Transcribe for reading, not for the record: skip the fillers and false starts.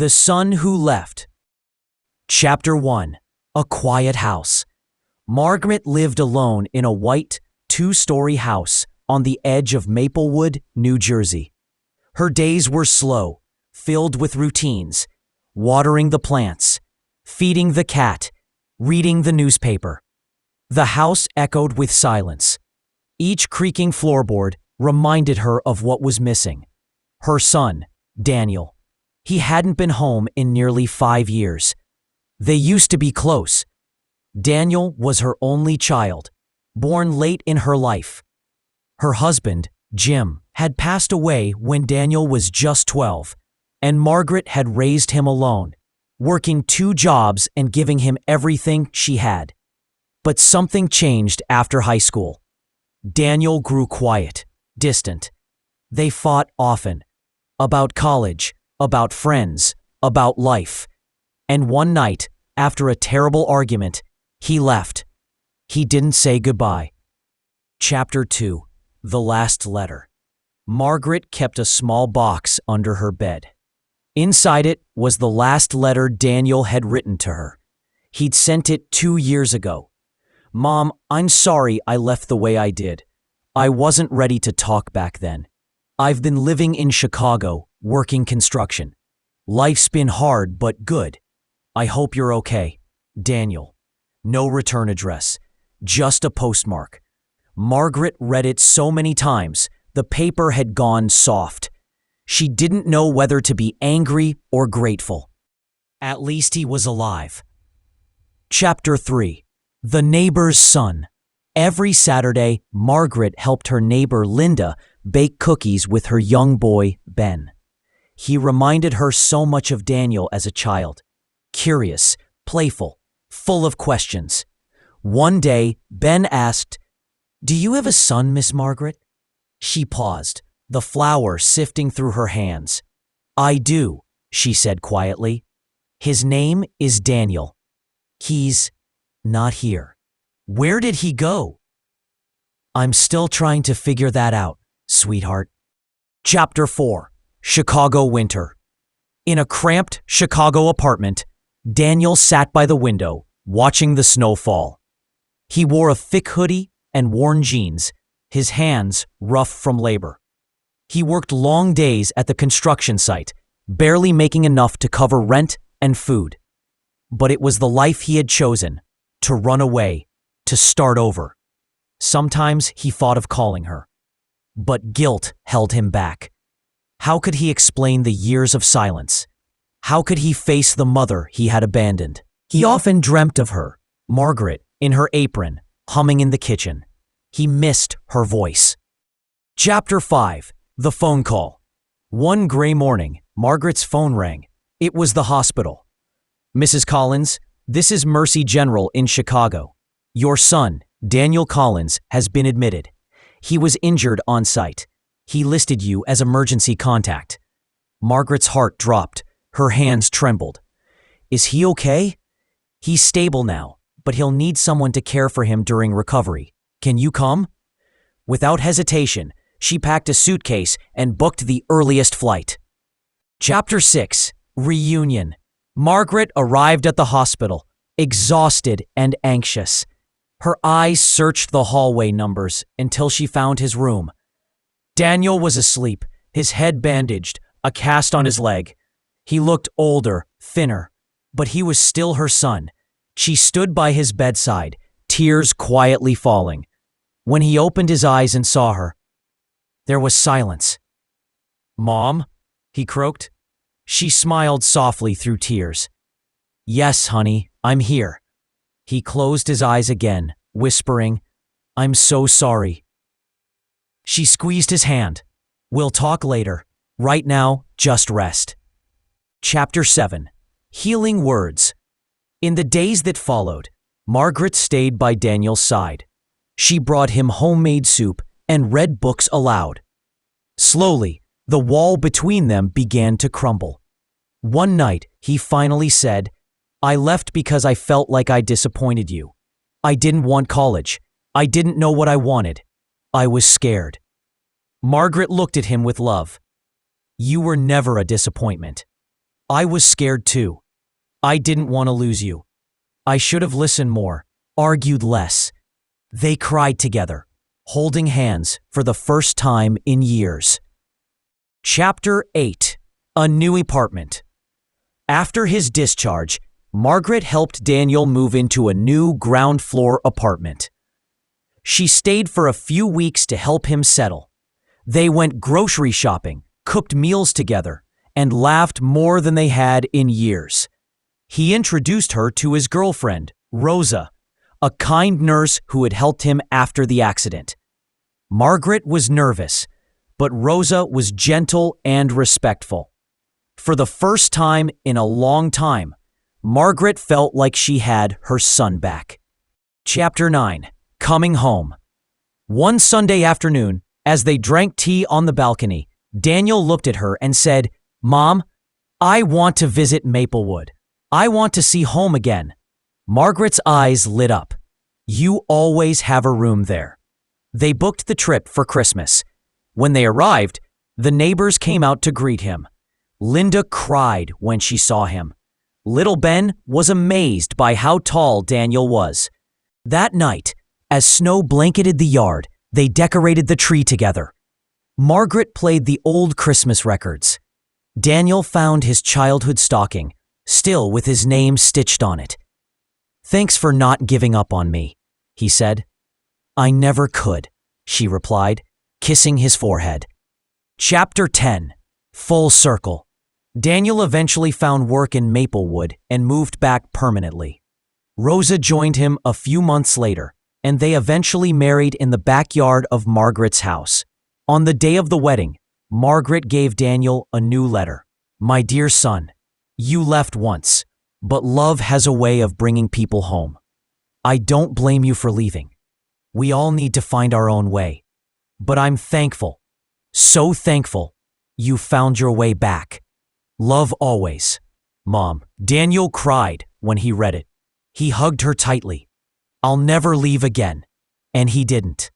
The Son Who Left. Chapter 1. A Quiet House. Margaret lived alone in a white, two-story house on the edge of Maplewood, New Jersey. Her days were slow, filled with routines: watering the plants, feeding the cat, reading the newspaper. The house echoed with silence. Each creaking floorboard reminded her of what was missing: her son, Daniel. He hadn't been home in nearly 5 years. They used to be close. Daniel was her only child, born late in her life. Her husband, Jim, had passed away when Daniel was just 12, and Margaret had raised him alone, working 2 jobs and giving him everything she had. But something changed after high school. Daniel grew quiet, distant. They fought often, about college, about friends, about life. And one night, after a terrible argument, he left. He didn't say goodbye. Chapter 2. The Last Letter. Margaret kept a small box under her bed. Inside it was the last letter Daniel had written to her. He'd sent it 2 years ago. "Mom, I'm sorry I left the way I did. I wasn't ready to talk back then. I've been living in Chicago, working construction. Life's been hard but good. I hope you're okay. Daniel." No return address, just a postmark. Margaret read it so many times, the paper had gone soft. She didn't know whether to be angry or grateful. At least he was alive. Chapter 3. The Neighbor's Son. Every Saturday, Margaret helped her neighbor Linda bake cookies with her young boy, Ben. He reminded her so much of Daniel as a child. Curious, playful, full of questions. One day, Ben asked, "Do you have a son, Miss Margaret?" She paused, the flour sifting through her hands. "I do," she said quietly. "His name is Daniel. He's not here." "Where did he go?" "I'm still trying to figure that out, sweetheart." Chapter 4. Chicago Winter. In a cramped Chicago apartment, Daniel sat by the window, watching the snow fall. He wore a thick hoodie and worn jeans, his hands rough from labor. He worked long days at the construction site, barely making enough to cover rent and food. But it was the life he had chosen: to run away, to start over. Sometimes he thought of calling her, but guilt held him back. How could he explain the years of silence? How could he face the mother he had abandoned? He often dreamt of her, Margaret, in her apron, humming in the kitchen. He missed her voice. Chapter 5. The Phone Call. One gray morning, Margaret's phone rang. It was the hospital. "Mrs. Collins, this is Mercy General in Chicago. Your son, Daniel Collins, has been admitted. He was injured on site. He listed you as emergency contact." Margaret's heart dropped. Her hands trembled. "Is he okay?" "He's stable now, but he'll need someone to care for him during recovery. Can you come?" Without hesitation, she packed a suitcase and booked the earliest flight. Chapter 6. Reunion. Margaret arrived at the hospital, exhausted and anxious. Her eyes searched the hallway numbers until she found his room. Daniel was asleep, his head bandaged, a cast on his leg. He looked older, thinner, but he was still her son. She stood by his bedside, tears quietly falling. When he opened his eyes and saw her, there was silence. "Mom?" he croaked. She smiled softly through tears. "Yes, honey, I'm here." He closed his eyes again, whispering, "I'm so sorry." She squeezed his hand. "We'll talk later. Right now, just rest." Chapter 7. Healing Words. In the days that followed, Margaret stayed by Daniel's side. She brought him homemade soup and read books aloud. Slowly, the wall between them began to crumble. One night, he finally said, "I left because I felt like I disappointed you. I didn't want college. I didn't know what I wanted. I was scared." Margaret looked at him with love. "You were never a disappointment. I was scared too. I didn't want to lose you. I should have listened more, argued less. They cried together, holding hands for the first time in years. Chapter 8. A New Apartment. After his discharge, Margaret helped Daniel move into a new ground-floor apartment. She stayed for a few weeks to help him settle. They went grocery shopping, cooked meals together, and laughed more than they had in years. He introduced her to his girlfriend, Rosa, a kind nurse who had helped him after the accident. Margaret was nervous, but Rosa was gentle and respectful. For the first time in a long time, Margaret felt like she had her son back. Chapter 9. Coming Home. One Sunday afternoon, as they drank tea on the balcony, Daniel looked at her and said, "Mom, I want to visit Maplewood. I want to see home again." Margaret's eyes lit up. "You always have a room there." They booked the trip for Christmas. When they arrived, the neighbors came out to greet him. Linda cried when she saw him. Little Ben was amazed by how tall Daniel was. That night, as snow blanketed the yard, they decorated the tree together. Margaret played the old Christmas records. Daniel found his childhood stocking, still with his name stitched on it. "Thanks for not giving up on me," he said. "I never could," she replied, kissing his forehead. Chapter 10. Full Circle. Daniel eventually found work in Maplewood and moved back permanently. Rosa joined him a few months later, and they eventually married in the backyard of Margaret's house. On the day of the wedding, Margaret gave Daniel a new letter. "My dear son, you left once, but love has a way of bringing people home. I don't blame you for leaving. We all need to find our own way. But I'm thankful, so thankful, you found your way back. Love always, Mom." Daniel cried when he read it. He hugged her tightly. "I'll never leave again." And he didn't.